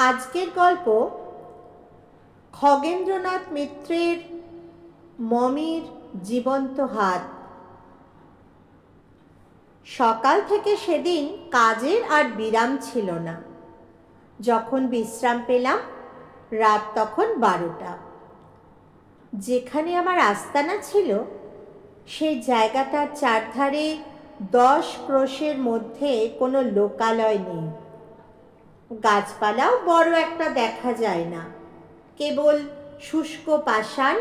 আজকের গল্প খগেন্দ্রনাথ মিত্রের মমির জীবন্ত হাত। সকাল থেকে সেদিন কাজের আর বিরাম ছিল না। যখন বিশ্রাম পেলাম রাত তখন 12টা। যেখানে আমার আস্তানা ছিল সেই জায়গাটার চারধারে 10 ক্রোশের মধ্যে কোনো লোকালয় নেই। গাছপালাও বড় একটা দেখা যায় না, কেবল শুষ্ক পাষাণ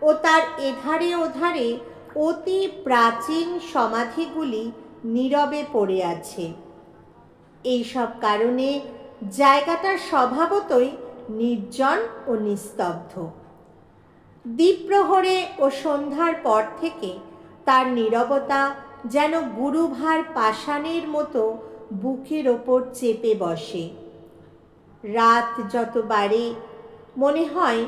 ও তার এধারে ওধারে অতি প্রাচীন সমাধিগুলি নীরবে পড়ে আছে। এইসব কারণে জায়গাটা স্বভাবতই নির্জন ও নিস্তব্ধ। দ্বীপ্রহরে ও সন্ধ্যার পর থেকে তার নীরবতা যেন গুরুভার পাষাণের মতো বুকের ওপর চেপে বসে। রাত যত বাড়ে মনে হয়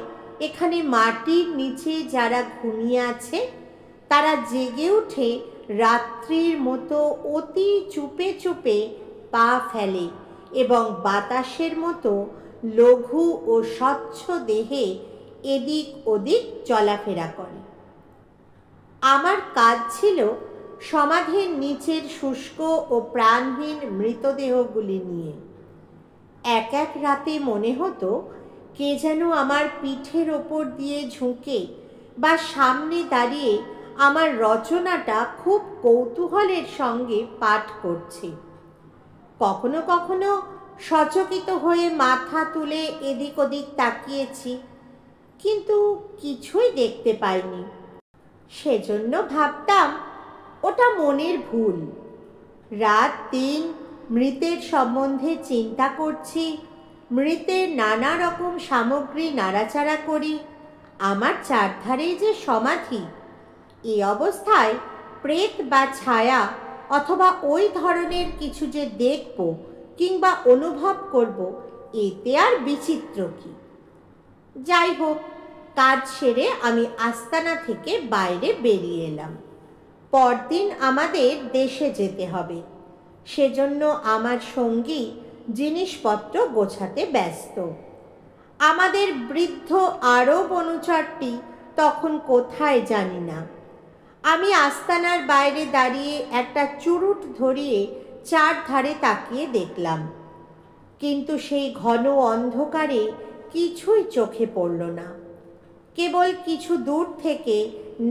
এখানে মাটির নিচে যারা ঘুমিয়ে আছে তারা জেগে উঠে রাত্রির মতো অতি চুপে চুপে পা ফেলে এবং বাতাসের মতো লঘু ও স্বচ্ছ দেহে এদিক ওদিক চলাফেরা করে। আমার কাজ ছিল সমাধির নিচের শুষ্ক ও প্রাণহীন মৃতদেহগুলি নিয়ে। এক এক রাতে মনে হতো কে যেন আমার পিঠের ওপর দিয়ে ঝুঁকে বা সামনে দাঁড়িয়ে আমার রচনাটা খুব কৌতূহলের সঙ্গে পাঠ করছে। কখনো কখনো সচকিত হয়ে মাথা তুলে এদিক ওদিক তাকিয়েছি, কিন্তু কিছুই দেখতে পাইনি। সেজন্য ভাবতাম ওটা মনের ভুল। রাত 3 মৃতের সম্বন্ধে চিন্তা করছি, মৃতের নানা রকম সামগ্রী নাড়াচাড়া করি। আমার চারধারেই যে সমাধি, এই অবস্থায় প্রেত বা ছায়া অথবা ওই ধরনের কিছু যে দেখব কিংবা অনুভব করব, এতে আর বিচিত্র কি? যাই হোক, কাজ সেরে আমি আস্তানা থেকে বাইরে বেরিয়ে এলাম। পরদিন আমাদের দেশে যেতে হবে, সেজন্য আমার সঙ্গী জিনিসপত্র গোছাতে ব্যস্ত। আমাদের বৃদ্ধ আরব অনুচরটি তখন কোথায় জানি না। আমি আস্তানার বাইরে দাঁড়িয়ে একটা চুরুট ধরিয়ে চারধারে তাকিয়ে দেখলাম, কিন্তু সেই ঘন অন্ধকারে কিছুই চোখে পড়ল না। কেবল কিছু দূর থেকে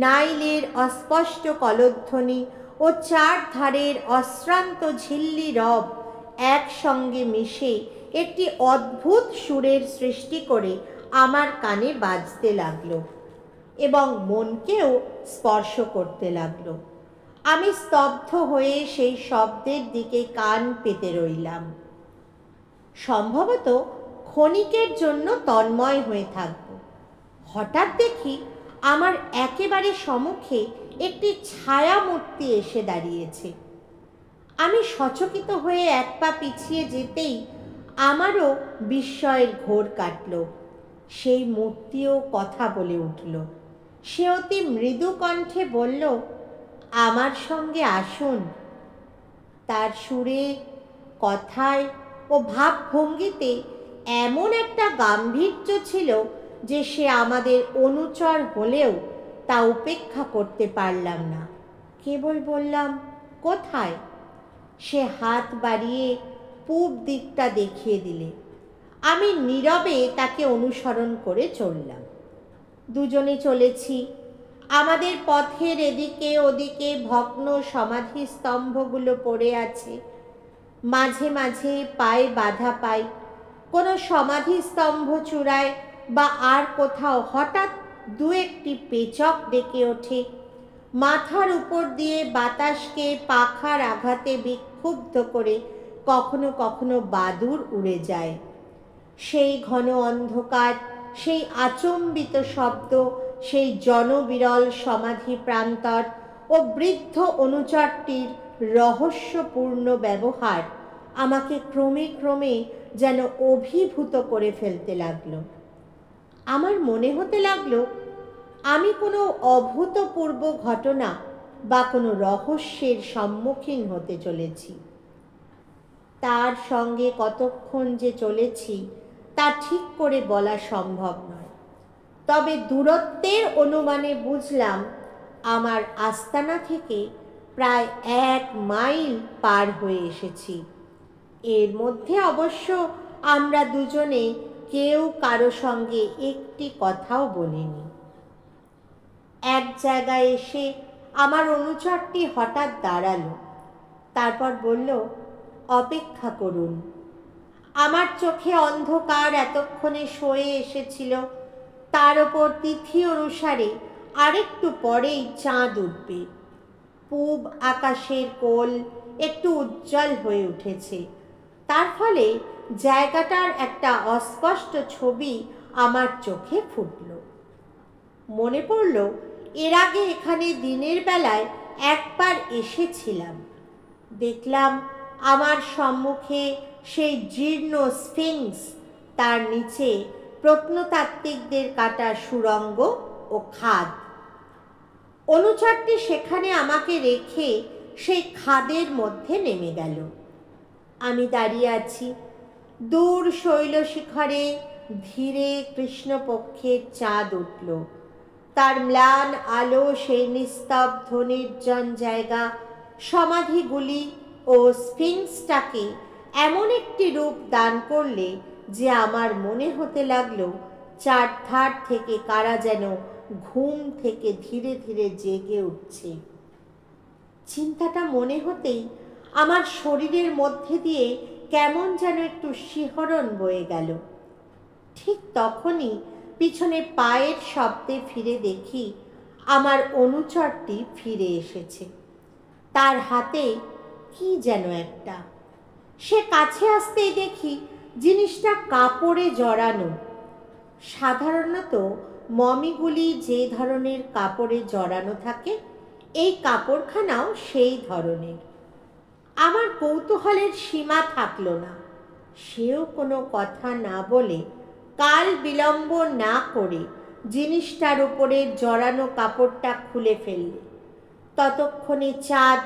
নাইলের অস্পষ্ট কলধ্বনি ও চারধারের অশ্রান্ত ঝিল্লি রব একসঙ্গে মিশে একটি অদ্ভুত সুরের সৃষ্টি করে আমার কানে বাজতে লাগলো এবং মনকেও স্পর্শ করতে লাগলো। আমি স্তব্ধ হয়ে সেই শব্দের দিকে কান পেতে রইলাম। সম্ভবত ক্ষণিকের জন্য তন্ময় হয়ে থাকব। হঠাৎ দেখি আমার একেবারে সম্মুখে একটি ছায়া মূর্তি এসে দাঁড়িয়েছে। আমি সচকিত হয়ে এক পা পিছিয়ে যেতেই আমারও বিস্ময়ের ঘোর কাটল। সেই মূর্তিও কথা বলে উঠল। সে অতি মৃদু কণ্ঠে বলল, আমার সঙ্গে আসুন। তার সুরে, কথায় ও ভাবভঙ্গিতে এমন একটা গাম্ভীর্য ছিল যে সে আমাদের অনুচর হলেও তা উপেক্ষা করতে পারলাম না। কেবল বললাম, কোথায়? সে হাত বাড়িয়ে পূব দিকটা দেখিয়ে দিলে। আমি নীরবে তাকে অনুসরণ করে চললাম। দুজনে চলেছি। আমাদের পথের এদিকে ওদিকে ভগ্ন সমাধি স্তম্ভগুলো পড়ে আছে। মাঝে মাঝে পায়ে বাধা পাই। কোনো সমাধি স্তম্ভ চূড়ায় বা আর কোথাও হঠাৎ দু একটি পেচক ডেকে ওঠে। মাথার উপর দিয়ে বাতাসকে পাখার আঘাতে বিক্ষুব্ধ করে কখনো কখনো বাদুড় উড়ে যায়। সেই ঘন অন্ধকার, সেই আচম্বিত শব্দ, সেই জনবিরল সমাধি প্রান্তর ও বৃদ্ধ অনুচরটির রহস্যপূর্ণ ব্যবহার আমাকে ক্রমে ক্রমে যেন অভিভূত করে ফেলতে লাগলো। আমার মনে হতে লাগলো আমি কোনো অভূতপূর্ব ঘটনা বা কোনো রহস্যের সম্মুখীন হতে চলেছি। তার সঙ্গে কতক্ষণ যে চলেছি তা ঠিক করে বলা সম্ভব নয়। তবে দূরত্বের অনুমানে বুঝলাম আমার আস্তানা থেকে প্রায় 1 মাইল পার হয়ে এসেছি। এর মধ্যে অবশ্য আমরা দুজনে কেউ কারো সঙ্গে একটি কথাও বলিনি। এক জায়গায় এসে আমার অনুচরটি হঠাৎ দাঁড়ালো, তারপর বলল, অপেক্ষা করুন। আমার চোখে অন্ধকার এতক্ষণে সয়ে এসেছিল, তার ওপর তিথি অনুসারে আরেকটু পরেই চাঁদ উঠবে। পূব আকাশের কোল একটু উজ্জ্বল হয়ে উঠেছে, তার ফলে জায়গাটার একটা অস্পষ্ট ছবি আমার চোখে ফুটল। মনে পড়ল এর আগে এখানে দিনের বেলায় একবার এসেছিলাম। দেখলাম আমার সম্মুখে সেই জীর্ণ স্ফিংস, তার নিচে প্রত্নতাত্ত্বিকদের কাটা সুড়ঙ্গ ও খাদ। অনুচরটি সেখানে আমাকে রেখে সেই খাদের মধ্যে নেমে গেল। আমি দাঁড়িয়ে আছি। দূর শৈলশিখরে ধীরে কৃষ্ণপক্ষের চাঁদ উঠল। তার ম্লান আলো সেই নিস্তব্ধ নির্জন জায়গা, সমাধিগুলি ও স্ফিংসটাকে এমন একটি রূপ দান করলে যে আমার মনে হতে লাগলো চারধার থেকে কারা যেন ঘুম থেকে ধীরে ধীরে জেগে উঠছে। চিন্তাটা মনে হতেই আমার শরীরের মধ্যে দিয়ে কেমন যেন একটু শিহরণ বয়ে গেল। ঠিক তখনই পিছনে পায়ের শব্দে ফিরে দেখি আমার অনুচরটি ফিরে এসেছে। তার হাতে কি যেন একটা। সে কাছে আসতেই দেখি জিনিসটা কাপড়ে জড়ানো। সাধারণত মমিগুলি যে ধরনের কাপড়ে জড়ানো থাকে, এই কাপড়খানাও সেই ধরনের। আমার কৌতূহলের সীমা থাকল না। সেও কোনো কথা না বলে কাল বিলম্ব না করে জিনিসটার উপরে জড়ানো কাপড়টা খুলে ফেললে। ততক্ষণে চাঁদ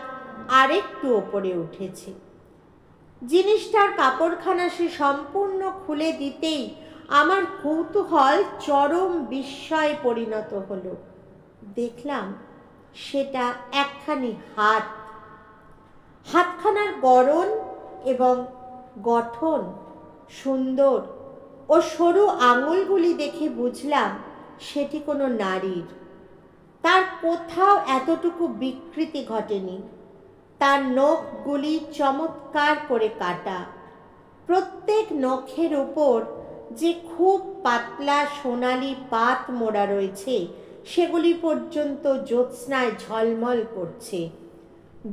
আরেকটু ওপরে উঠেছে। জিনিসটার কাপড়খানা সে সম্পূর্ণ খুলে দিতেই আমার কৌতূহল চরম বিস্ময়ে পরিণত হলো। দেখলাম সেটা একখানি হাত। হাতখানার গড়ন এবং গঠন সুন্দর ও সরু আঙুলগুলি দেখে বুঝলাম সেটি কোনো নারীর। তার কোথাও এতটুকু বিকৃতি ঘটেনি। তার নখগুলি চমৎকার করে কাটা। প্রত্যেক নখের উপর যে খুব পাতলা সোনালি পাত মোড়া রয়েছে, সেগুলি পর্যন্ত জ্যোৎস্নায় ঝলমল করছে।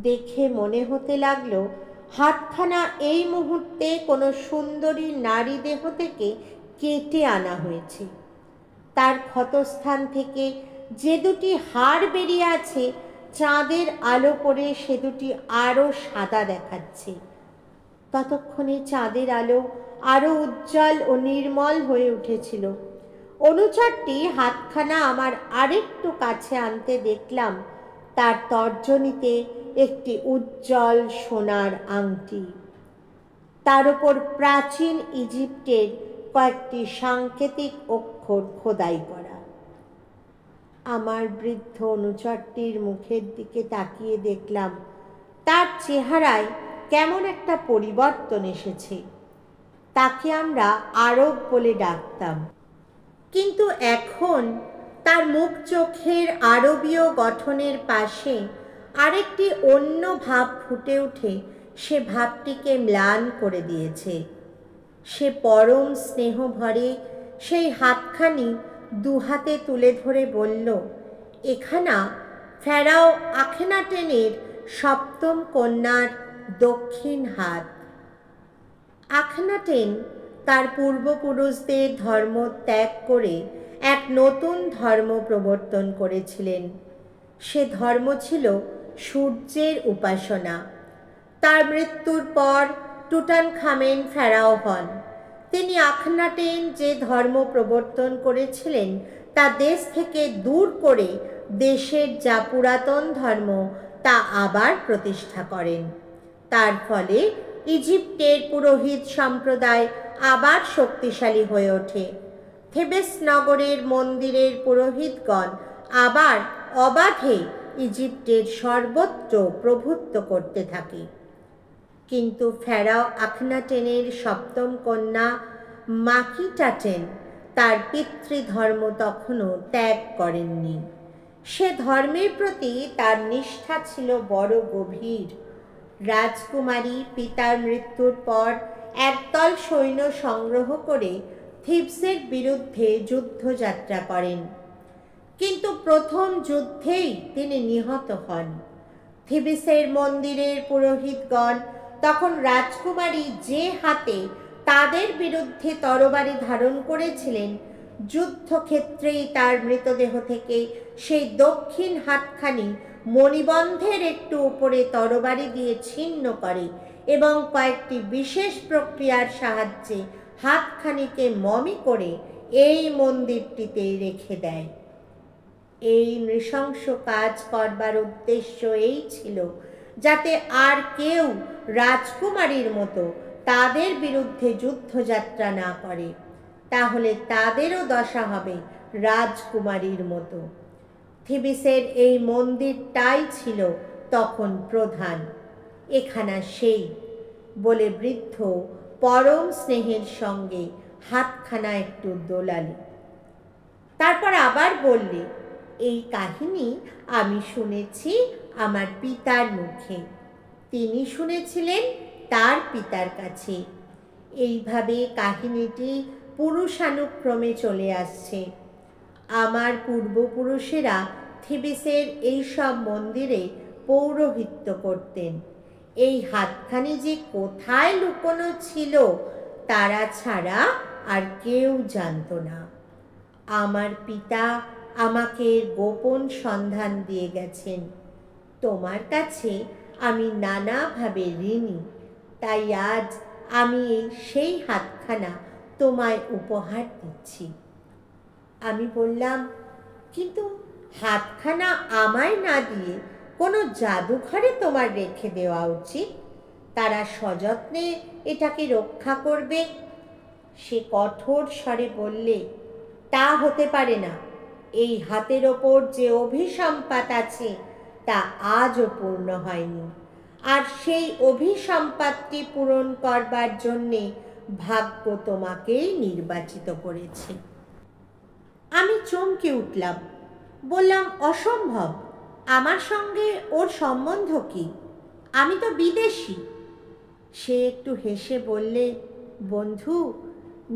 দেখে মনে হতে লাগলো হাতখানা এই মুহূর্তে কোনো সুন্দরী নারী দেহ থেকে কেটে আনা হয়েছে। তার ক্ষতস্থান থেকে যে দুটি হাড় বেরিয়ে আছে, চাঁদের আলো পড়ে সে দুটি আরও সাদা দেখাচ্ছে। ততক্ষণে চাঁদের আলো আরও উজ্জ্বল ও নির্মল হয়ে উঠেছিল। অনুচরটি হাতখানা আমার আরেকটু কাছে আনতে দেখলাম তার তর্জনীতে একটি উজ্জ্বল সোনার আংটি। তার উপর প্রাচীন ইজিপ্টের কয়েকটি সাংকেতিক অক্ষর খোদাই করা। আমার বৃদ্ধ অনুচরটির মুখের দিকে তাকিয়ে দেখলাম তার চেহারায় কেমন একটা পরিবর্তন এসেছে। তাকে আমরা আরব বলে ডাকতাম, কিন্তু এখন তার মুখ চোখের আরবীয় গঠনের পাশে আরেকটি অন্য ভাব ফুটে উঠে সে ভাবটিকে ম্লান করে দিয়েছে। সে পরম স্নেহ ভরে সেই হাতখানি দুহাতে তুলে ধরে বলল, এখানা ফেরাও আখেনাটেনের সপ্তম কন্যার দক্ষিণ হাত। আখেনাটেন তার পূর্বপুরুষদের ধর্ম ত্যাগ করে এক নতুন ধর্ম প্রবর্তন করেছিলেন। সে ধর্ম ছিল সূর্যের উপাসনা। তার মৃত্যুর পর টুটানখামেন ফেরাও হন। তিনি আখেনাটেন যে ধর্ম প্রবর্তন করেছিলেন তা দেশ থেকে দূর করে দেশের যা পুরাতন ধর্ম তা আবার প্রতিষ্ঠা করেন। তার ফলে ইজিপ্টের পুরোহিত সম্প্রদায় আবার শক্তিশালী হয়ে ওঠে। থেবেস নগরের মন্দিরের পুরোহিতগণ আবার অবাধে ইজিপ্টের সর্বত্র প্রভুত্ব করতে থাকে। কিন্তু ফেরাও আখনাটেনের সপ্তম কন্যা মাকিটাটেন তার পিতৃধর্ম তখনও ত্যাগ করেননি। সে ধর্মের প্রতি তার নিষ্ঠা ছিল বড় গভীর। রাজকুমারী পিতার মৃত্যুর পর একদল সৈন্য সংগ্রহ করে থিবসের বিরুদ্ধে যুদ্ধযাত্রা করেন, কিন্তু প্রথম যুদ্ধেই তিনি নিহত হন। থিবিসের মন্দিরের পুরোহিতগণ তখন রাজকুমারী যে হাতে তাদের বিরুদ্ধে তরবারি ধারণ করেছিলেন, যুদ্ধক্ষেত্রেই তার মৃতদেহ থেকে সেই দক্ষিণ হাতখানি মণিবন্ধের একটু উপরে তরবারি দিয়ে ছিন্ন করে এবং কয়েকটি বিশেষ প্রক্রিয়ার সাহায্যে হাতখানিকে মমি করে এই মন্দিরটিতে রেখে দেয়। এই নৃশংস কাজ করবার উদ্দেশ্য এই ছিল যাতে আর কেউ রাজকুমারীর মতো তাদের বিরুদ্ধে যুদ্ধযাত্রা না করে, তাহলে তাদেরও দশা হবে রাজকুমারীর মতো। থিবিসের এই মন্দিরটাই ছিল তখন প্রধান। এখানা সেই বলে বৃদ্ধ পরম স্নেহের সঙ্গে হাতখানা একটু দোলালে। তারপর আবার বললে, এই কাহিনী আমি শুনেছি আমার পিতার মুখে, তিনি শুনেছিলেন তার পিতার কাছে। এইভাবে কাহিনীটি পুরুষানুক্রমে চলে আসছে। আমার পূর্বপুরুষেরা থিবিসের এইসব মন্দিরে পৌরোহিত্য করতেন। এই হাতখানি যে কোথায় লুকোনো ছিল তারা ছাড়া আর কেউ জানত না। আমার পিতা আমাকে গোপন সন্ধান দিয়ে গেছেন। তোমার কাছে আমি নানাভাবে ঋণী, তাই আজ আমি সেই হাতখানা তোমায় উপহার দিচ্ছি। আমি বললাম, কিন্তু হাতখানা আমায় না দিয়ে কোনো জাদুঘরে তোমার রেখে দেওয়া উচিত, তারা সযত্নে এটাকে রক্ষা করবে। সে কঠোর স্বরে বললে, তা হতে পারে না। এই হাতের ওপর যে অভিসম্পাত আছে তা আজও পূর্ণ হয়নি, আর সেই অভিসম্পাতটি পূরণ করবার জন্যে ভাগ্য তোমাকেই নির্বাচিত করেছে। আমি চমকে উঠলাম, বললাম, অসম্ভব, আমার সঙ্গে ওর সম্বন্ধ কি? আমি তো বিদেশী। সে একটু হেসে বললে, বন্ধু,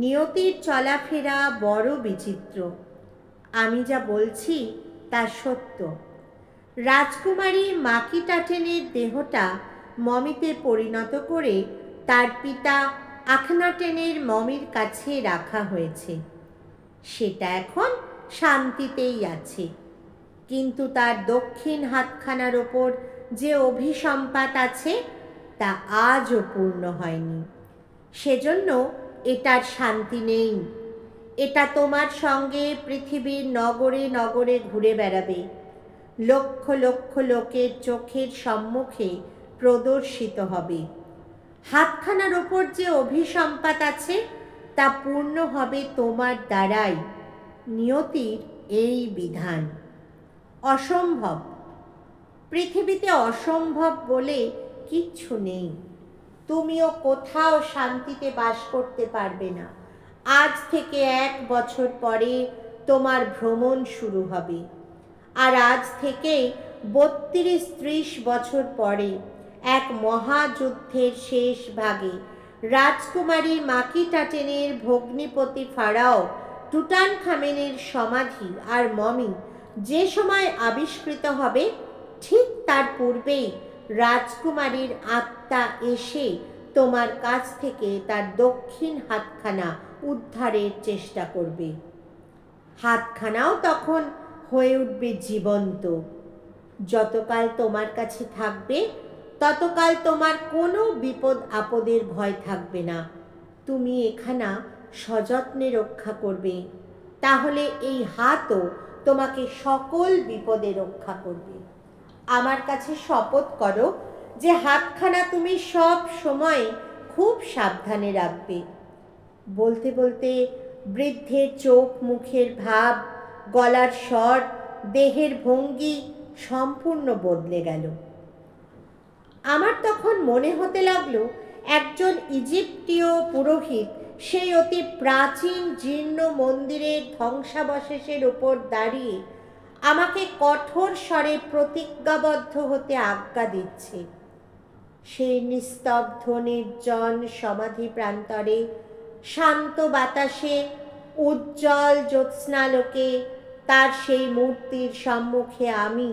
নিয়তির চলাফেরা বড় বিচিত্র। আমি যা বলছি তা সত্য। রাজকুমারী মাকিটাটেনের দেহটা মমিতে পরিণত করে তার পিতা আখনাটেনের মমির কাছে রাখা হয়েছে। সেটা এখন শান্তিতেই আছে, কিন্তু তার দক্ষিণ হাতখানার ওপর যে অভিসম্পাত আছে তা আজও পূর্ণ হয়নি। সেজন্য এটার শান্তি নেই। এটা তোমার সঙ্গে পৃথিবীর নগরে নগরে ঘুরে বেড়াবে, লক্ষ লক্ষ লোকের চোখের সম্মুখে প্রদর্শিত হবে। হাতখানার ওপর যে অভিসম্পাত আছে তা পূর্ণ হবে তোমার দ্বারাই। নিয়তির এই বিধান। অসম্ভব, পৃথিবীতে অসম্ভব বলে কিচ্ছু নেই। তুমিও কোথাও শান্তিতে বাস করতে পারবে না। আজ থেকে 1 বছর পরে তোমার ভ্রমণ শুরু হবে, আর আজ থেকে 32-30 বছর পরে এক মহাযুদ্ধের শেষ ভাগে রাজকুমারী মাকিটাটেনের ভগ্নিপতি ফারাও টুটানখামেনের সমাধি আর মমি যে সময় আবিষ্কৃত হবে, ঠিক তার পূর্বেই রাজকুমারীর আত্মা এসে তোমার কাছ থেকে তার দক্ষিণ হাতখানা উদ্ধারের চেষ্টা করবে। হাতখানাও তখন হয়ে উঠবে জীবন্ত। যতকাল তোমার কাছে থাকবে ততকাল তোমার কোনো বিপদ আপদের ভয় থাকবে না। তুমি এখানা সযত্নে রক্ষা করবে, তাহলে এই হাতও তোমাকে সকল বিপদে রক্ষা করবে। আমার কাছে শপথ করো যে হাতখানা তুমি সব সময় খুব সাবধানে রাখবে। বলতে বলতে বৃদ্ধের চোখ মুখের ভাব, গলার স্বর, দেহের ভঙ্গি সম্পূর্ণ বদলে গেল। আমার তখন মনে হতে লাগলো একজন ইজিপ্টীয় পুরোহিত সেই অতি প্রাচীন জীর্ণ মন্দিরের ধ্বংসাবশেষের উপর দাঁড়িয়ে আমাকে কঠোর স্বরে প্রতিজ্ঞাবদ্ধ হতে আজ্ঞা দিচ্ছে। সেই নিস্তব্ধ নির্জন সমাধি প্রান্তরে শান্ত বাতাসে উজ্জ্বল জ্যোৎস্নালোকে তার সেই মূর্তির সম্মুখে আমি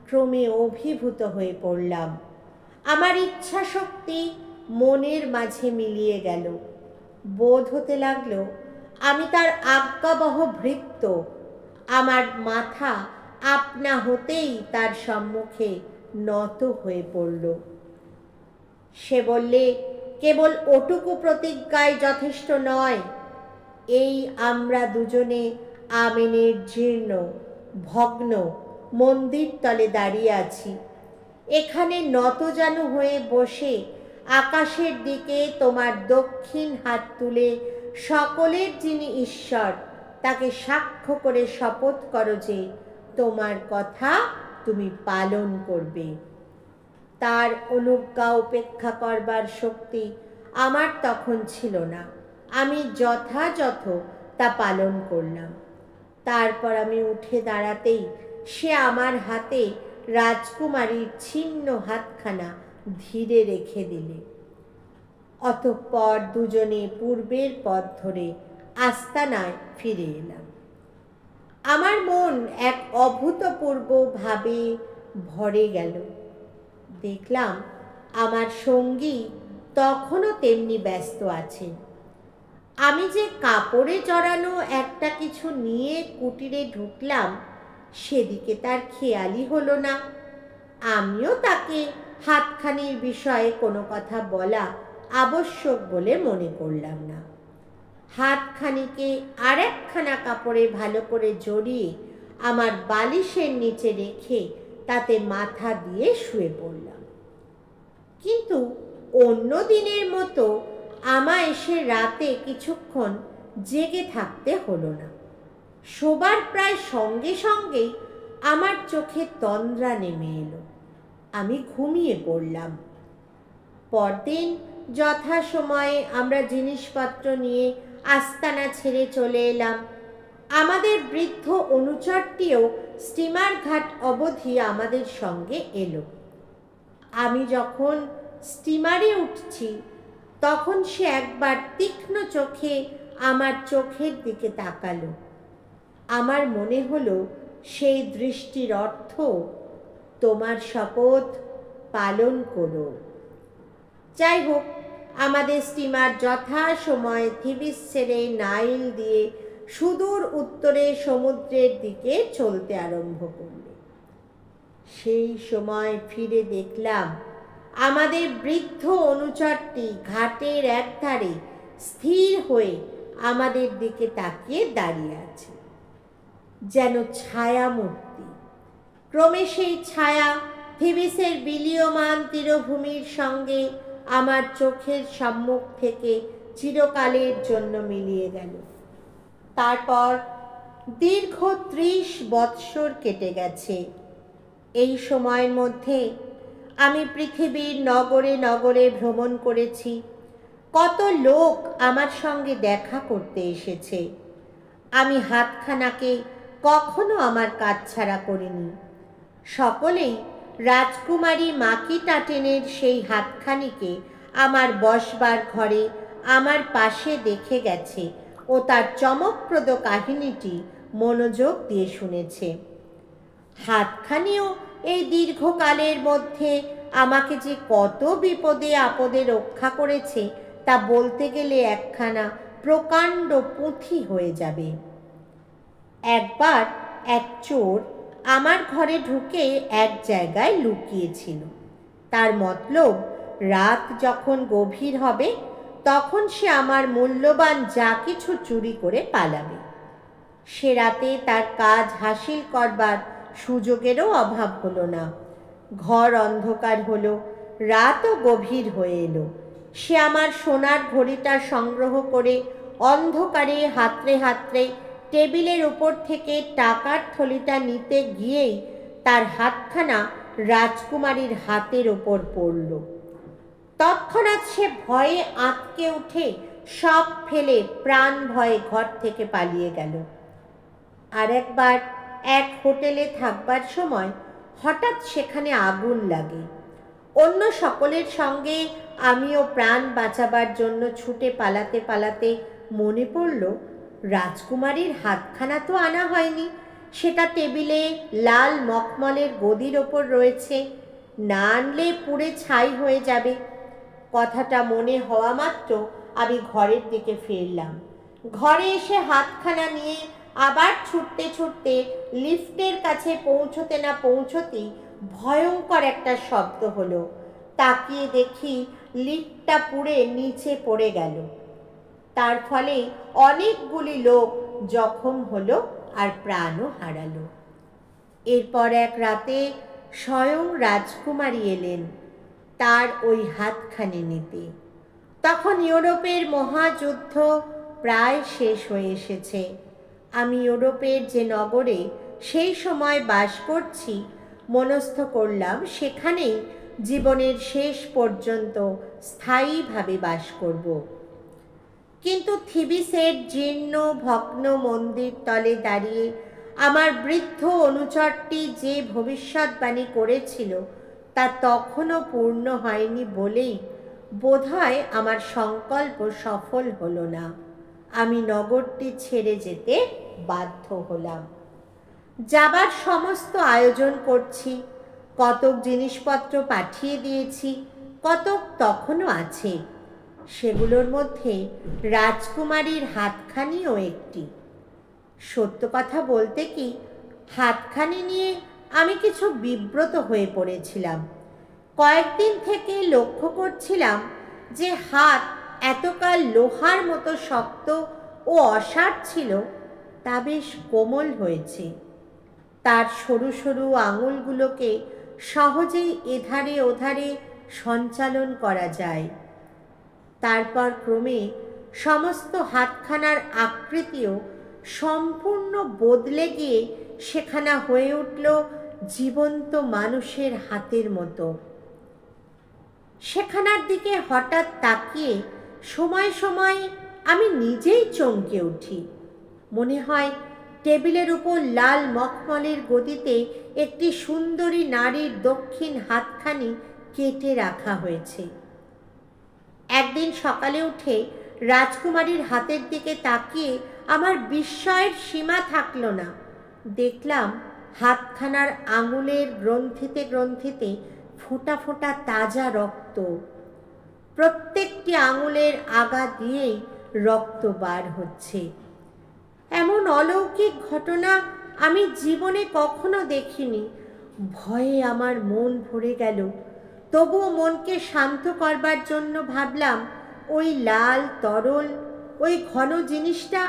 ক্রমে অভিভূত হয়ে পড়লাম। আমার ইচ্ছা শক্তি মনের মাঝে মিলিয়ে গেল। বোধ হতে লাগলো আমি তার আজ্ঞাবহ ভৃত্য। আমার মাথা আপনা হতেই তার সম্মুখে নত হয়ে পড়ল। সে বললে, কেবল ওটুকু প্রতিজ্ঞায় যথেষ্ট নয়। এই আমরা দুজনে আমেনের জীর্ণ ভগ্ন মন্দির তলে দাঁড়িয়ে আছি। এখানে নতজানু হয়ে বসে আকাশের দিকে তোমার দক্ষিণ হাত তুলে সকলের যিনি ঈশ্বর তাকে সাক্ষ্য করে শপথ করো যে তোমার কথা তুমি পালন করবে। তার অনুজ্ঞা উপেক্ষা করবার শক্তি আমার তখন ছিল না। আমি যথাযথ তা পালন করলাম। তারপর আমি উঠে দাঁড়াতেই সে আমার হাতে রাজকুমারীর ছিন্ন হাতখানা ধীরে রেখে দিলে। অতঃপর দুজনে পূর্বের পথ ধরে আস্তানায় ফিরে এলাম। আমার মন এক অভূতপূর্ব ভাবে ভরে গেল। দেখলাম আমার সঙ্গী তখনও তেমনি ব্যস্ত আছেন। আমি যে কাপড়ে জড়ানো একটা কিছু নিয়ে কুটিরে ঢুকলাম সেদিকে তার খেয়ালই হলো না। আমিও তাকে হাতখানির বিষয়ে কোনো কথা বলা আবশ্যক বলে মনে করলাম না। হাতখানিকে আরেকখানা কাপড়ে ভালো করে জড়িয়ে আমার বালিশের নিচে রেখে তাতে মাথা দিয়ে শুয়ে পড়লাম। কিন্তু অন্য দিনের মতো আমায় এসে রাতে কিছুক্ষণ জেগে থাকতে হলো না। শোবার প্রায় সঙ্গে সঙ্গেই আমার চোখে তন্দ্রা নেমে এলো। আমি ঘুমিয়ে পড়লাম। পরদিন যথাসময়ে আমরা জিনিসপত্র নিয়ে আস্তানা ছেড়ে চলে এলাম। আমাদের বৃদ্ধ অনুচরটিও স্টিমার ঘাট অবধি আমাদের সঙ্গে এলো। আমি যখন স্টিমারে উঠছি তখন সে একবার তীক্ষ্ণ চোখে আমার চোখের দিকে তাকালো। আমার মনে হলো সেই দৃষ্টির অর্থ, তোমার শপথ পালন করো। যাই হোক, আমাদের স্টিমার যথাসময়ে থিবিস ছেড়ে নাইল দিয়ে সুদূর উত্তরে সমুদ্রের দিকে চলতে আরম্ভ করল। সেই সময় ফিরে দেখলাম আমাদের বৃদ্ধ অনুচরটি ঘাটের একধারে স্থির হয়ে আমাদের দিকে তাকিয়ে দাঁড়িয়ে আছে, যেন ছায়া মূর্তি। ক্রমে সেই ছায়া থিবিসের বিলীয়মান তীরভূমির সঙ্গে আমার চোখের সম্মুখ থেকে চিরকালের জন্য মিলিয়ে গেল। তারপর দীর্ঘ 30 বৎসর কেটে গেছে। এই সময়ের মধ্যে আমি পৃথিবীর নগরে নগরে ভ্রমণ করেছি। কত লোক আমার সঙ্গে দেখা করতে এসেছে। আমি হাতখানাকে কখনো আমার কাজ ছাড়া করিনি। সকলেই রাজকুমারী মাকিটাটেনের সেই হাতখানিকে আমার বসবার ঘরে আমার পাশে দেখে গেছে ও তার চমকপ্রদ কাহিনীটি মনোযোগ দিয়ে শুনেছে। হাতখানিও এই দীর্ঘকালের মধ্যে আমাকে যে কত বিপদে আপদে রক্ষা করেছে তা বলতে গেলে একখানা প্রকাণ্ড পুঁথি হয়ে যাবে। একবার এক চোর আমার ঘরে ঢুকে এক জায়গায় লুকিয়েছিল। তার মতলব রাত যখন গভীর হবে তখন সে আমার মূল্যবান যা কিছু চুরি করে পালাবে। সে রাতে তার কাজ হাসিল করবার সুযোগেরও অভাব হলো না। ঘর অন্ধকার হলো, রাতও গভীর হয়ে এলো। সে আমার সোনার ঘড়িটা সংগ্রহ করে অন্ধকারে হাতড়ে হাতড়ে টেবিলের উপর থেকে টাকার থলিটা নিতে গিয়েই তার হাতখানা রাজকুমারীর হাতের ওপর পড়ল। তৎক্ষণাৎ সে ভয়ে আঁতকে উঠে সব ফেলে প্রাণ ভয়ে ঘর থেকে পালিয়ে গেল। আর একবার এক হোটেলে থাকবার সময় হঠাৎ সেখানে আগুন লাগে। অন্য সকলের সঙ্গে আমিও প্রাণ বাঁচাবার জন্য ছুটে পালাতে পালাতে মনে পড়ল রাজকুমারীর হাতখানা তো আনা হয়নি, সেটা টেবিলে লাল মখমলের গদির ওপর রয়েছে, না আনলে পুড়ে ছাই হয়ে যাবে। কথাটা মনে হওয়া মাত্র আমি ঘরের দিকে ফিরলাম। ঘরে এসে হাতখানা নিয়ে আবার ছুটতে ছুটতে লিফটের কাছে পৌঁছতে না পৌঁছতেই ভয়ঙ্কর একটা শব্দ হলো। তাকিয়ে দেখি লিফটটা পুড়ে নিচে পড়ে গেল। তার ফলে অনেকগুলি লোক জখম হলো আর প্রাণও হারালো। এরপর এক রাতে স্বয়ং রাজকুমারী এলেন তার ওই হাতখানি নিতে। তখন ইউরোপের মহাযুদ্ধ প্রায় শেষ হয়ে এসেছে। আমি ইউরোপের যে নগরে সেই সময় বাস করছি, মনস্থ করলাম সেখানেই জীবনের শেষ পর্যন্ত স্থায়ীভাবে বাস করব। কিন্তু থিবিসের জীর্ণ ভগ্ন মন্দির তলে দাঁড়িয়ে আমার বৃদ্ধ অনুচরটি যে ভবিষ্যৎবাণী করেছিল তা তখনও পূর্ণ হয়নি বলেই বোধহয় আমার সংকল্প সফল হলো না। আমি নগরটি ছেড়ে যেতে বাধ্য হলাম। যাবার সমস্ত আয়োজন করছি, কতক জিনিসপত্র পাঠিয়ে দিয়েছি, কতক তখনও আছে। সেগুলোর মধ্যে রাজকুমারীর হাতখানিও একটি। সত্য কথা বলতে কি, হাতখানি নিয়ে আমি কিছু বিব্রত হয়ে পড়েছিলাম। কয়েকদিন থেকে লক্ষ্য করছিলাম যে হাত এতকাল লোহার মতো শক্ত ও অসাড় ছিল তা বেশ কোমল হয়েছে। তার সরু সরু আঙুলগুলোকে সহজেই এধারে ওধারে সঞ্চালন করা যায়। তারপর ক্রমে সমস্ত হাতখানার আকৃতিও সম্পূর্ণ বদলে গিয়ে সেখানা হয়ে উঠল জীবন্ত মানুষের হাতের মতো। সেখানার দিকে হঠাৎ তাকিয়ে সময় সময় আমি নিজেই চমকে উঠি। মনে হয় টেবিলের উপর লাল মখমলের গদিতে একটি সুন্দরী নারীর দক্ষিণ হাতখানি কেটে রাখা হয়েছে। একদিন সকালে উঠে রাজকুমারীর হাতের দিকে তাকিয়ে আমার বিস্ময়ের সীমা থাকল না। দেখলাম হাতখানার আঙুলের গ্রন্থিতে গ্রন্থিতে ফোঁটা ফোঁটা তাজা রক্ত। প্রত্যেকটি আঙুলের আগা দিয়েই রক্ত বার হচ্ছে। এমন অলৌকিক ঘটনা আমি জীবনে কখনো দেখিনি। ভয়ে আমার মন ভরে গেল। তবুও মনকে শান্ত করবার জন্য ভাবলাম ওই লাল তরল ওই ঘন জিনিসটা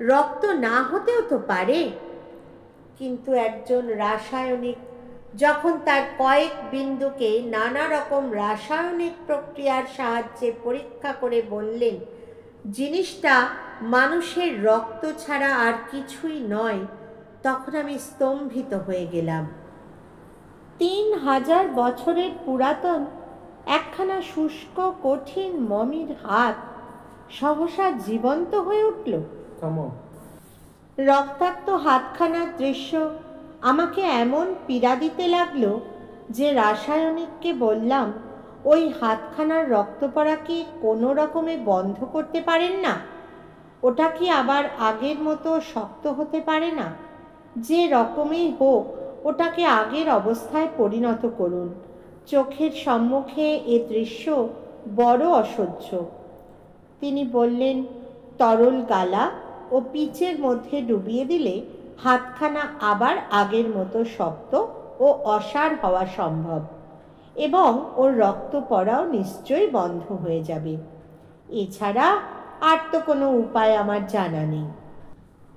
রক্ত না হতেও তো পারে। কিন্তু একজন রাসায়নিক যখন তার কয়েক বিন্দুকে নানা রকম রাসায়নিক প্রক্রিয়ার সাহায্যে পরীক্ষা করে বললেন জিনিসটা মানুষের রক্ত ছাড়া আর কিছুই নয়, তখন আমি স্তম্ভিত হয়ে গেলাম। 3000 বছরের পুরাতন একখানা শুষ্ক কঠিন মমির হাত সহসা জীবন্ত হয়ে উঠল। রক্তাক্ত হাতখানার দৃশ্য আমাকে এমন পীড়া দিতে লাগলো যে রাসায়নিককে বললাম, ওই হাতখানার রক্ত পড়া কি কোনো রকমে বন্ধ করতে পারেন না? ওটা কি আবার আগের মতো শক্ত হতে পারে না? যে রকমই হোক ওটাকে আগের অবস্থায় পরিণত করুন। চোখের সম্মুখে এ দৃশ্য বড় অসহ্য। তিনি বললেন, তরল গালা ও পিচের মধ্যে ডুবিয়ে দিলে হাতখানা আবার আগের মতো শক্ত ও অসাড় হওয়া সম্ভব এবং ওর রক্ত পড়াও নিশ্চয়ই বন্ধ হয়ে যাবে। এছাড়া আর তো কোনো উপায় আমার জানা নেই।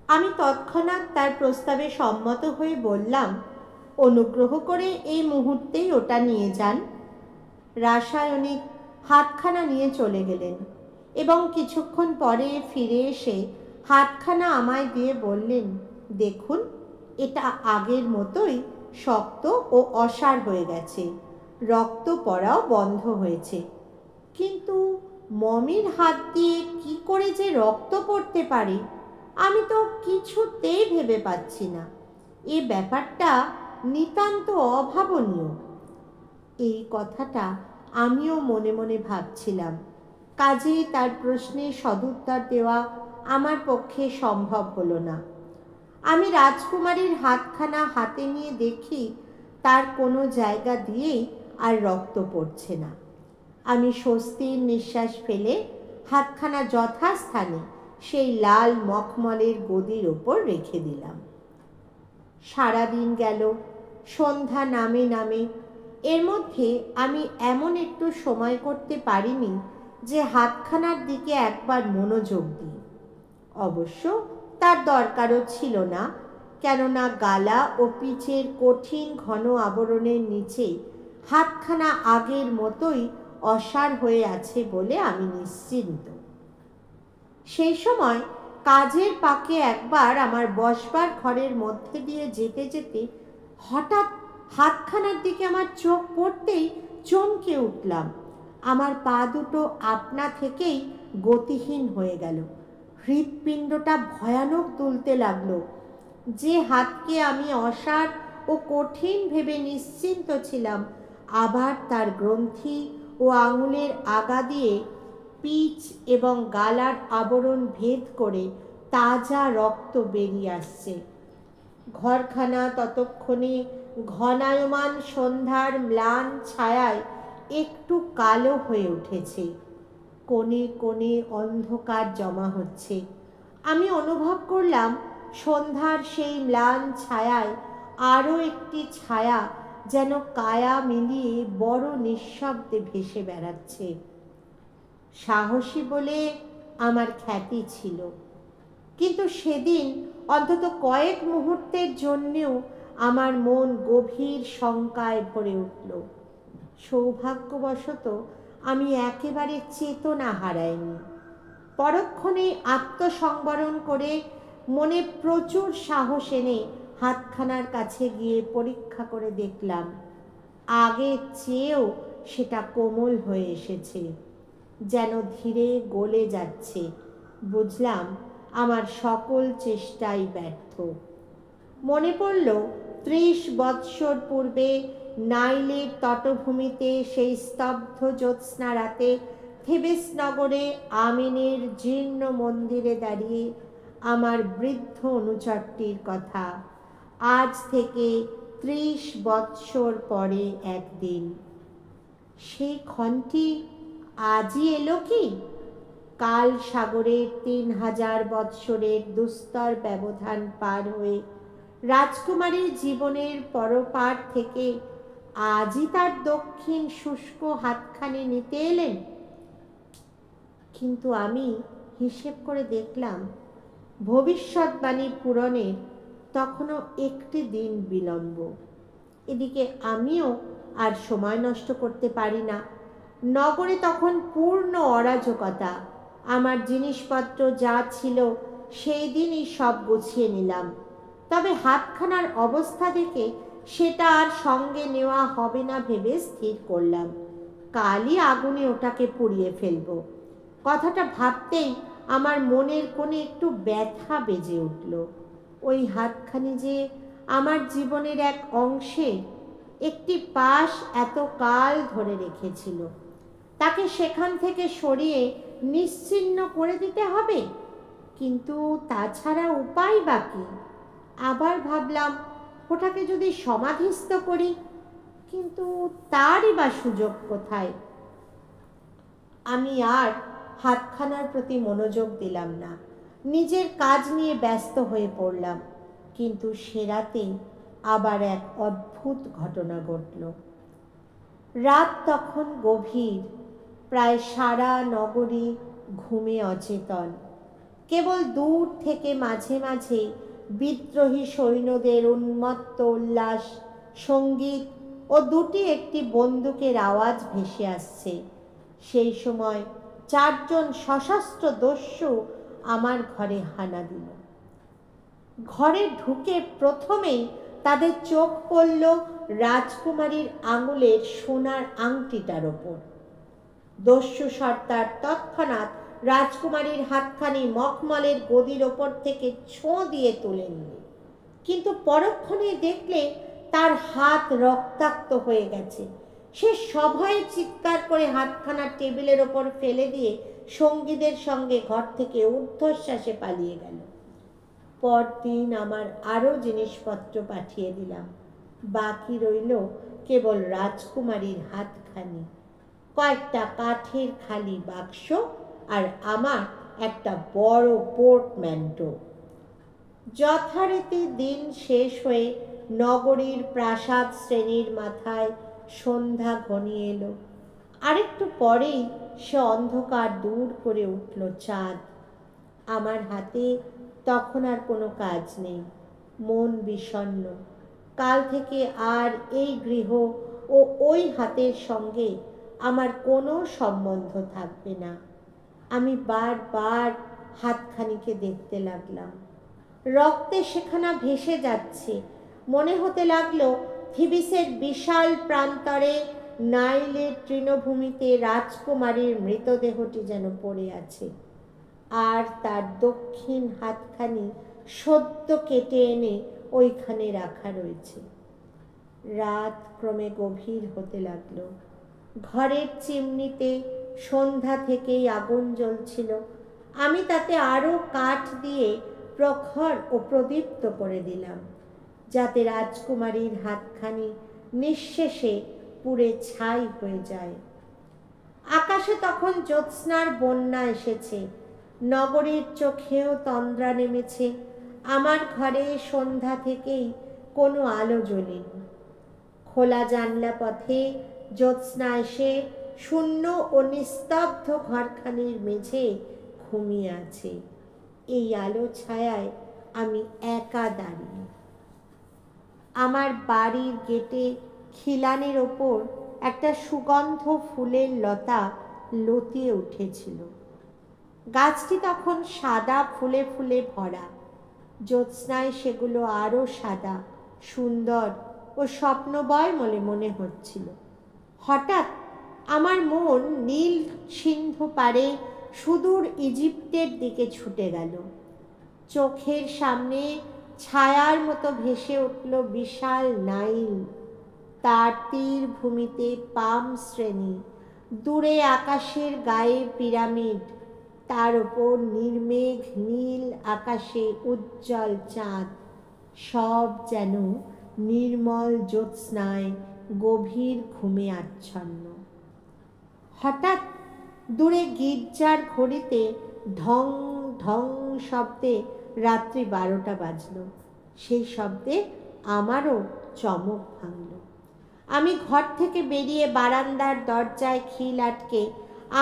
আমি তৎক্ষণাৎ তার প্রস্তাবে সম্মত হয়ে বললাম, অনুগ্রহ করে এই মুহূর্তেই ওটা নিয়ে যান। রাসায়নিক হাতখানা নিয়ে চলে গেলেন এবং কিছুক্ষণ পরে ফিরে এসে হাতখানা আমায় দিয়ে বললেন, দেখুন, এটা আগের মতোই শক্ত ও অসাড় হয়ে গেছে, রক্ত পড়াও বন্ধ হয়েছে। কিন্তু মমির হাত দিয়ে কি করে যে রক্ত পড়তে পারে আমি তো কিছুতেই ভেবে পাচ্ছি না। এ ব্যাপারটা নিতান্ত অভাবনীয়। এই কথাটা আমিও মনে মনে ভাবছিলাম, কাজেই তার প্রশ্নে সদুত্তর দেওয়া আমার পক্ষে সম্ভব হলো না। আমি রাজকুমারীর হাতখানা হাতে নিয়ে দেখি তার কোনো জায়গা দিয়েই আর রক্ত পড়ছে না। আমি স্বস্তির নিঃশ্বাস ফেলে হাতখানা যথাস্থানে সেই লাল মখমলের গদির ওপর রেখে দিলাম। সারাদিন গেল, সন্ধ্যা নামে নামে। এর মধ্যে আমি এমন একটু সময় করতে পারিনি যে হাতখানার দিকে একবার মনোযোগ দিই। অবশ্য তার দরকারও ছিল না, কেননা গালা ও পিচের কঠিন ঘন আবরণের নিচে হাতখানা আগের মতোই অসাড় হয়ে আছে বলে আমি নিশ্চিন্ত। সেই সময় কাজের পাকে একবার আমার বসবার ঘরের মধ্যে দিয়ে যেতে যেতে হঠাৎ হাতখানার দিকে আমার চোখ পড়তেই চমকে উঠলাম। আমার পা দুটো আপনা থেকেই গতিহীন হয়ে গেল। হৃৎপিণ্ডটা ভয়ানক দুলতে লাগলো। যে হাতকে আমি অসাড় ও কঠিন ভেবে নিশ্চিন্ত ছিলাম, আবার তার গ্রন্থি ও আঙুলের আগা দিয়ে পিচ এবং গালার আবরণ ভেদ করে তাজা রক্ত বেরিয়ে আসছে। ঘরখানা ততক্ষণে ঘনায়মান সন্ধ্যার ম্লান ছায়ায় একটু কালো হয়ে উঠেছে। কোণে কোণে অন্ধকার জমা হচ্ছে। আমি অনুভব করলাম সন্ধ্যার সেই ম্লান ছায়ায় আরও একটি ছায়া যেন কায়া মিলিয়ে বড় নিঃশব্দে ভেসে বেড়াচ্ছে। সাহসী বলে আমার খ্যাতি ছিল, কিন্তু সেদিন অন্তত কয়েক মুহূর্তের জন্যেও আমার মন গভীর শঙ্কায় ভরে উঠল। সৌভাগ্যবশত আমি একেবারে চেতনা হারাইনি। পরক্ষণে আত্মসংবরণ করে মনে প্রচুর সাহস এনে হাতখানার কাছে গিয়ে পরীক্ষা করে দেখলাম, আগের চেয়েও সেটা কোমল হয়ে এসেছে, যেন ধীরে গলে যাচ্ছে। বুঝলাম আমার সকল চেষ্টাই ব্যর্থ। মনে পড়ল 30 বৎসর পূর্বে নাইলের তটভূমিতে সেই স্তব্ধ জ্যোৎস্না রাতে থেবেস নগরে আমিনের জীর্ণ মন্দিরে দাঁড়িয়ে আমার বৃদ্ধ অনুচরটির কথা। আজ থেকে 30 বৎসর পরে একদিন সেই ক্ষণটি আজই এলো কি? কাল সাগরের 3000 বৎসরের দুস্তর ব্যবধান পার হয়ে রাজকুমারীর জীবনের পরপার থেকে আজই তার দক্ষিণ শুষ্ক হাতখানি নিতে এলেন। কিন্তু আমি হিসেব করে দেখলাম ভবিষ্যৎবাণী পূরণের তখনও একটি দিন বিলম্ব। এদিকে আমিও আর সময় নষ্ট করতে পারি না। নগরে তখন পূর্ণ অরাজকতা। আমার জিনিসপত্র যা ছিল সেই দিনই সব গুছিয়ে নিলাম। তবে হাতখানার অবস্থা দেখে সেটা আর সঙ্গে নেওয়া হবে না ভেবে স্থির করলাম কালই আগুনে ওটাকে পুড়িয়ে ফেলব। কথাটা ভাবতেই আমার মনের কোণে একটু ব্যথা বেজে উঠল। ওই হাতখানি যে আমার জীবনের এক অংশে একটি পাশ এতকাল ধরে রেখেছিল, তাকে সেখান থেকে সরিয়ে নিশ্চিহ্ন করে দিতে হবে। কিন্তু তাছাড়া উপায় বাকি। আবার ভাবলাম ওটাকে যদি সমাধিস্থ করি, কিন্তু তারই বা সুযোগ কোথায়? আমি আর হাতখানার প্রতি মনোযোগ দিলাম না, নিজের কাজ নিয়ে ব্যস্ত হয়ে পড়লাম। কিন্তু সে রাতে আবার এক অদ্ভুত ঘটনা ঘটল। রাত তখন গভীর, প্রায় সারা নগরী ঘুমে অচেতন। কেবল দূর থেকে মাঝে মাঝে বিদ্রোহী সৈন্যদের উন্মত্ত উল্লাস, সঙ্গীত ও দুটি একটি বন্দুকের আওয়াজ ভেসে আসছে। সেই সময় 4 জন সশস্ত্র দস্যু আমার ঘরে হানা দিল। ঘরে ঢুকে প্রথমেই তাদের চোখ পড়ল রাজকুমারীর আঙুলের সোনার আংটিটার ওপর। দস্যু সর্দার তৎক্ষণাৎ রাজকুমারীর হাতখানি মখমলের গদির ওপর থেকে ছোঁ দিয়ে তুলে নিল, কিন্তু পরক্ষণে দেখলে তার হাত রক্তাক্ত হয়ে গেছে। সে সভয়ে চিৎকার করে হাতখানা টেবিলের ওপর ফেলে দিয়ে সঙ্গীদের সঙ্গে ঘর থেকে ঊর্ধ্বশ্বাসে পালিয়ে গেল। পরদিন আমার আরও জিনিসপত্র পাঠিয়ে দিলাম। বাকি রইল কেবল রাজকুমারীর হাতখানি, কয়েকটা কাঠের খালি বাক্স আর আমার একটা বড় পোর্টম্যান্টো। যথারীতি দিন শেষ হয়ে নগরীর প্রাসাদ শ্রেণীর মাথায় সন্ধ্যা ঘনিয়ে এলো। আরেকটু পরেই সে অন্ধকার দূর করে উঠল চাঁদ। আমার হাতে তখন আর কোনো কাজ নেই, মন বিষণ্ণ। কাল থেকে আর এই গৃহ ও ওই হাতের সঙ্গে আমার কোনো সম্বন্ধ থাকবে না। আমি বারবার হাতখানিকে দেখতে লাগলাম। রক্তে সেখানা ভেসে যাচ্ছে। মনে হতে লাগলো থিবিসের বিশাল প্রান্তরে নাইলের তৃণভূমিতে রাজকুমারীর মৃতদেহটি যেন পড়ে আছে, আর তার দক্ষিণ হাতখানি সদ্য কেটে এনে ওইখানে রাখা রয়েছে। রাত ক্রমে গভীর হতে লাগলো। ঘরের চিমনিতে সন্ধ্যা থেকেই আগুন জ্বলছিল। আমি তাতে আরও কাঠ দিয়ে প্রখর ও প্রদীপ্ত করে দিলাম, যাতে রাজকুমারীর হাতখানি নিঃশেষে পুড়ে ছাই হয়ে যায়। আকাশে তখন জ্যোৎস্নার বন্যা এসেছে। নগরীর চোখেও তন্দ্রা নেমেছে। আমার ঘরে সন্ধ্যা থেকেই কোনো আলো জ্বলেনি। খোলা জানলা পথে জ্যোৎস্না এসে শূন্য ও নিস্তব্ধ ঘরখানির মেঝে ঘুমিয়ে আছে। এই আলো ছায়ায় আমি একা দাঁড়িয়ে। আমার বাড়ির গেটে খিলানের ওপর একটা সুগন্ধ ফুলের লতা লতিয়ে উঠেছিল। গাছটি তখন সাদা ফুলে ফুলে ভরা। জ্যোৎস্নায় সেগুলো আরও সাদা, সুন্দর ও স্বপ্নবয় বলে মনে হচ্ছিল। হঠাৎ আমার মন নীল সিন্ধু পারে সুদূর ইজিপ্টের দিকে ছুটে গেল। চোখের সামনে ছায়ার মতো ভেসে উঠল বিশাল নাইল, তার তীর ভূমিতে পাম শ্রেণী, দূরে আকাশের গায়ে পিরামিড, তার ওপর নির্মেঘ নীল আকাশে উজ্জ্বল চাঁদ, সব যেন নির্মল জ্যোৎস্নায় গভীর ঘুমে আচ্ছন্ন। হঠাৎ দূরে গির্জার ঘড়িতে ঢং ঢং শব্দে রাত্রি 12টা বাজল। সেই শব্দে আমারও চমক ভাঙল। আমি ঘর থেকে বেরিয়ে বারান্দার দরজায় খিল আটকে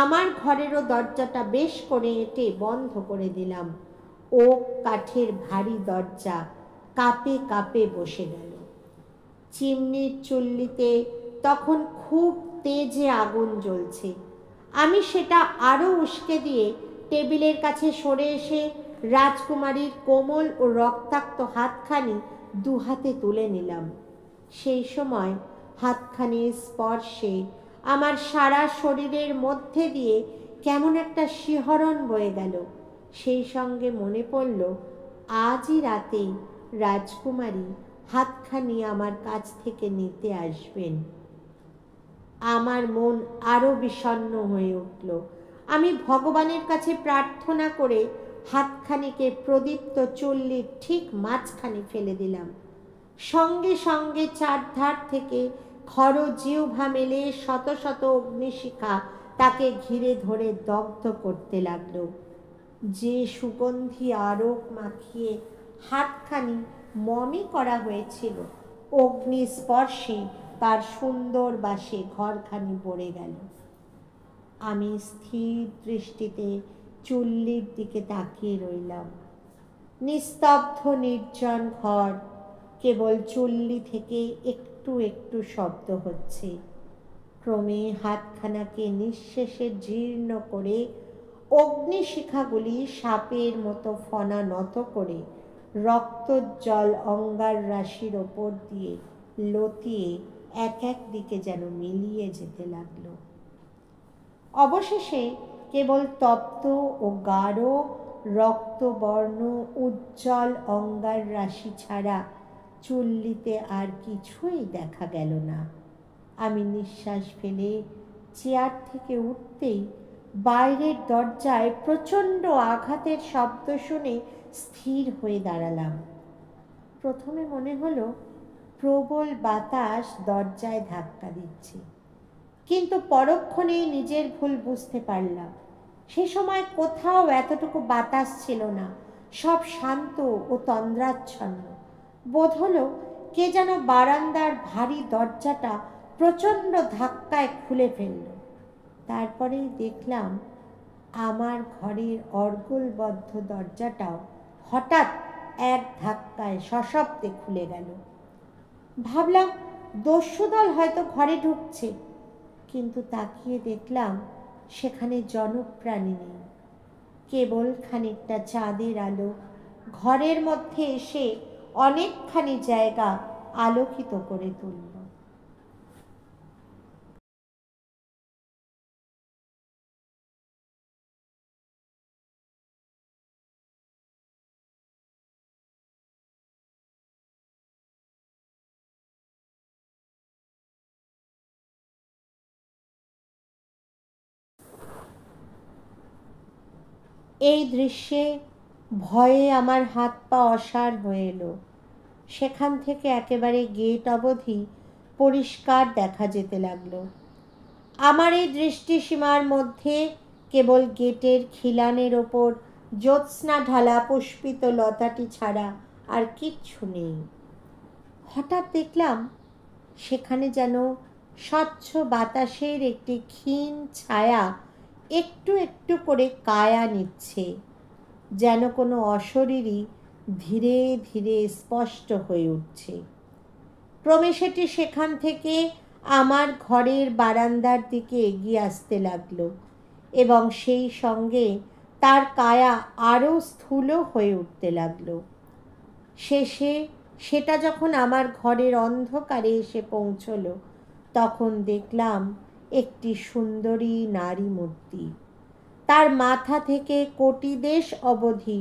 আমার ঘরেরও দরজাটা বেশ করে এঁটে বন্ধ করে দিলাম। ওক কাঠের ভারী দরজা কাঁপে কাঁপে বসে গেল। চিমনির চুল্লিতে তখন খুব তেজে আগুন জ্বলছে। আমি সেটা আরও উস্কে দিয়ে টেবিলের কাছে সরে এসে রাজকুমারীর কোমল ও রক্তাক্ত হাতখানি দুহাতে তুলে নিলাম। সেই সময় হাতখানির স্পর্শে আমার সারা শরীরের মধ্যে দিয়ে কেমন একটা শিহরণ বয়ে গেল। সেই সঙ্গে মনে পড়ল আজই রাতে রাজকুমারী হাতখানি আমার কাছ থেকে নিতে আসবেন। আমার মন আরও বিষণ্ণ হয়ে উঠল। আমি ভগবানের কাছে প্রার্থনা করে হাতখানিকে প্রদীপ্ত চুল্লির ঠিক মাঝখানে ফেলে দিলাম। সঙ্গে সঙ্গে চারধার থেকে খরজিহ্বা মেলে শত শত অগ্নিশিখা তাকে ঘিরে ধরে দগ্ধ করতে লাগলো। যে সুগন্ধি আরোক মাখিয়ে হাতখানি মমি করা হয়েছিল, অগ্নি স্পর্শে তার সুন্দর বাসে ঘরখানি ভরে গেল। আমি স্থির দৃষ্টিতে চুল্লির দিকে তাকিয়ে রইলাম। নিস্তব্ধ নির্জন ঘর, কেবল চুল্লি থেকে একটু একটু একটু শব্দ হচ্ছে। ক্রমে হাতখানাকে নিঃশেষে জীর্ণ করে অগ্নিশিখাগুলি সাপের মতো ফনা নত করে রক্তজ্জ্বল অঙ্গার রাশির ওপর দিয়ে লতিয়ে এক এক দিকে যেন মিলিয়ে যেতে লাগলো। অবশেষে কেবল তপ্ত ও গাঢ় রক্তবর্ণ উজ্জ্বল অঙ্গার রাশি ছাড়া চুল্লিতে আর কিছুই দেখা গেল না। আমি নিঃশ্বাস ফেলে চেয়ার থেকে উঠতেই বাইরের দরজায় প্রচণ্ড আঘাতের শব্দ শুনে স্থির হয়ে দাঁড়ালাম। প্রথমে মনে হলো প্রবল বাতাস দরজায় ধাক্কা দিচ্ছে, কিন্তু পরক্ষণেই নিজের ভুল বুঝতে পারলাম। সে সময় কোথাও এতটুকু বাতাস ছিল না, সব শান্ত ও তন্দ্রাচ্ছন্ন। বোধ হলো কে যেন বারান্দার ভারী দরজাটা প্রচণ্ড ধাক্কায় খুলে ফেলল। তারপরেই দেখলাম আমার ঘরের অর্গলবদ্ধ দরজাটাও হঠাৎ এক ধাক্কায় সশব্দে খুলে গেল। ভাবলাম দস্যুদল হয়তো ঘরে ঢুকছে, কিন্তু তাকিয়ে দেখলাম সেখানে জনপ্রাণী নেই। কেবল খানিকটা চাঁদের আলো ঘরের মধ্যে এসে অনেকখানি জায়গা আলোকিত করে তুলল। এই দৃশ্যে ভয়ে আমার হাত পা অসাড় হয়ে এলো। সেখান থেকে একেবারে গেট অবধি পরিষ্কার দেখা যেতে লাগলো। আমার এই দৃষ্টিসীমার মধ্যে কেবল গেটের খিলানের ওপর জ্যোৎস্না ঢালা পুষ্পিত লতাটি ছাড়া আর কিচ্ছু নেই। হঠাৎ দেখলাম সেখানে যেন স্বচ্ছ বাতাসের একটি ক্ষীণ ছায়া একটু একটু করে কায়া নিচ্ছে, যেন কোনো অশরীরী ধীরে ধীরে স্পষ্ট হয়ে উঠছে। ক্রমে সেটি সেখান থেকে আমার ঘরের বারান্দার দিকে এগিয়ে আসতে লাগলো এবং সেই সঙ্গে তার কায়া আরও স্থূল হয়ে উঠতে লাগলো। শেষে সেটা যখন আমার ঘরের অন্ধকারে এসে পৌঁছলো, তখন দেখলাম একটি সুন্দরী নারী মূর্তি। তার মাথা থেকে কটিদেশ অবধি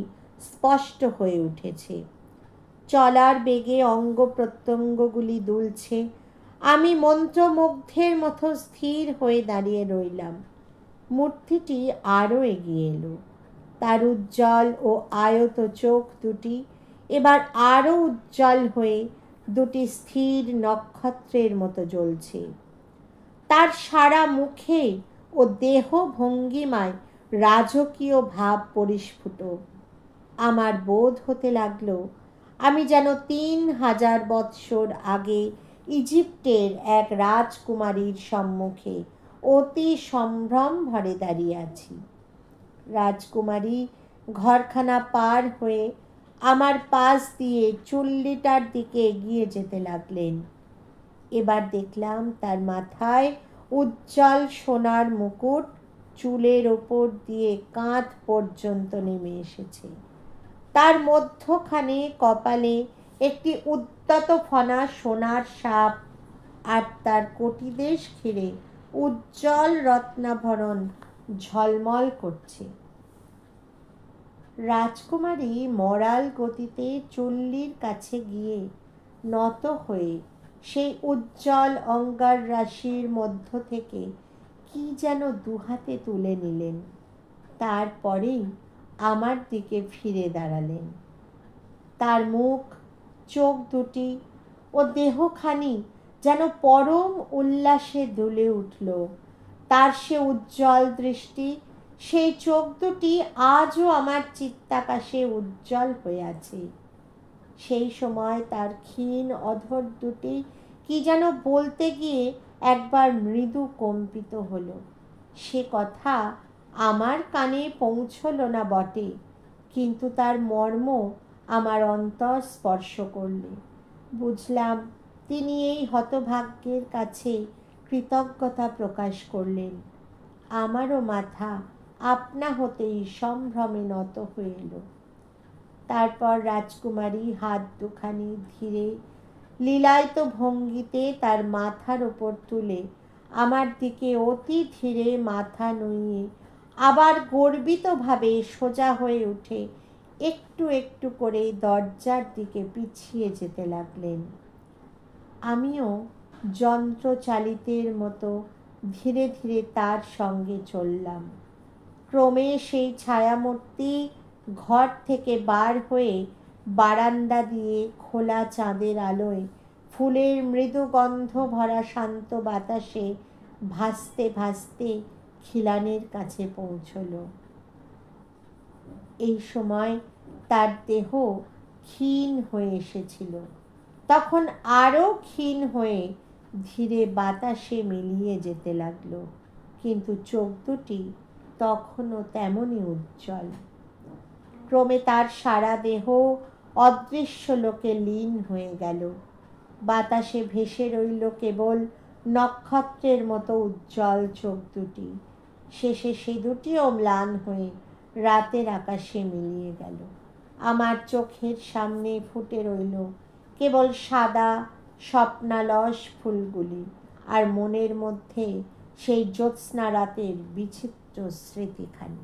স্পষ্ট হয়ে উঠেছে। চলার বেগে অঙ্গ প্রত্যঙ্গগুলি দুলছে। আমি মন্ত্রমুগ্ধের মতো স্থির হয়ে দাঁড়িয়ে রইলাম। মূর্তিটি আরও এগিয়ে এলো। তার উজ্জ্বল ও আয়ত চোখ দুটি এবার আরও উজ্জ্বল হয়ে দুটি স্থির নক্ষত্রের মতো জ্বলছে। তার সারা মুখে ও দেহ ভঙ্গিমায় রাজকীয় ভাব পরিস্ফুট। আমার বোধ হতে লাগলো আমি যেন 3000 বৎসর আগে ইজিপ্টের এক রাজকুমারীর সম্মুখে অতি সম্ভ্রম ভরে দাঁড়িয়ে আছি। রাজকুমারী ঘরখানা পার হয়ে আমার পাশ দিয়ে চুল্লিটার দিকে এগিয়ে যেতে লাগলেন। এবার দেখলাম তার মাথায় উজ্জ্বল সোনার মুকুট চুলের ওপর দিয়ে কাঁধ পর্যন্ত নেমে এসেছে। তার মধ্যখানে কপালে একটি উদ্যত ফনা সোনার সাপ, আর তার কটিদেশ ঘিরে উজ্জ্বল রত্নাভরণ ঝলমল করছে। রাজকুমারী মরাল গতিতে চুল্লির কাছে গিয়ে নত হয়ে সেই উজ্জ্বল অঙ্গার রাশির মধ্য থেকে কি যেন দুহাতে তুলে নিলেন। তারপরেই আমার দিকে ফিরে দাঁড়ালেন। তার মুখ, চোখ দুটি ও দেহখানি যেন পরম উল্লাসে দুলে উঠল। তার সে উজ্জ্বল দৃষ্টি, সেই চোখ দুটি আজও আমার চিত্তাকাশে উজ্জ্বল হয়ে আছে। সেই সময় তার ক্ষীণ অধর দুটি কি যেন বলতে গিয়ে একবার মৃদু কম্পিত হলো। সে কথা আমার কানে পৌঁছল না বটে, কিন্তু তার মর্ম আমার অন্তর স্পর্শ করলে। বুঝলাম তিনি এই হতভাগ্যের কাছে কৃতজ্ঞতা প্রকাশ করলেন। আমারও মাথা আপনা হতেই সম্ভ্রমে নত হয়ে এলো। তারপর রাজকুমারী হাত দুখানি ধীরে লীলায়িত ভঙ্গিতে তার মাথার ওপর তুলে আমার দিকে অতি ধীরে মাথা নুইয়ে আবার গর্বিতভাবে সোজা হয়ে উঠে একটু একটু করে দরজার দিকে পিছিয়ে যেতে লাগলেন। আমিও যন্ত্রচালিতের মতো ধীরে ধীরে তার সঙ্গে চললাম। ক্রমে সেই ছায়ামূর্তি ঘর থেকে বার হয়ে বারান্দা দিয়ে খোলা চাঁদের আলোয় ফুলের মৃদু গন্ধ ভরা শান্ত বাতাসে ভাসতে ভাসতে খিলানের কাছে পৌঁছল। এই সময় তার দেহ ক্ষীণ হয়ে এসেছিল, তখন আরও ক্ষীণ হয়ে ধীরে বাতাসে মিলিয়ে যেতে লাগলো, কিন্তু চোখ দুটি তখনও তেমনই উজ্জ্বল। ক্রমে তার সারা দেহ অদৃশ্য লোকে লীন হয়ে গেল। বাতাসে ভেসে রইল কেবল নক্ষত্রের মতো উজ্জ্বল চোখ দুটি। শেষে সে দুটিও ম্লান হয়ে রাতের আকাশে মিলিয়ে গেল। আমার চোখের সামনে ফুটে রইল কেবল সাদা স্বপ্নালস ফুলগুলি, আর মনের মধ্যে সেই জ্যোৎস্না রাতের বিচিত্র স্মৃতিখানি।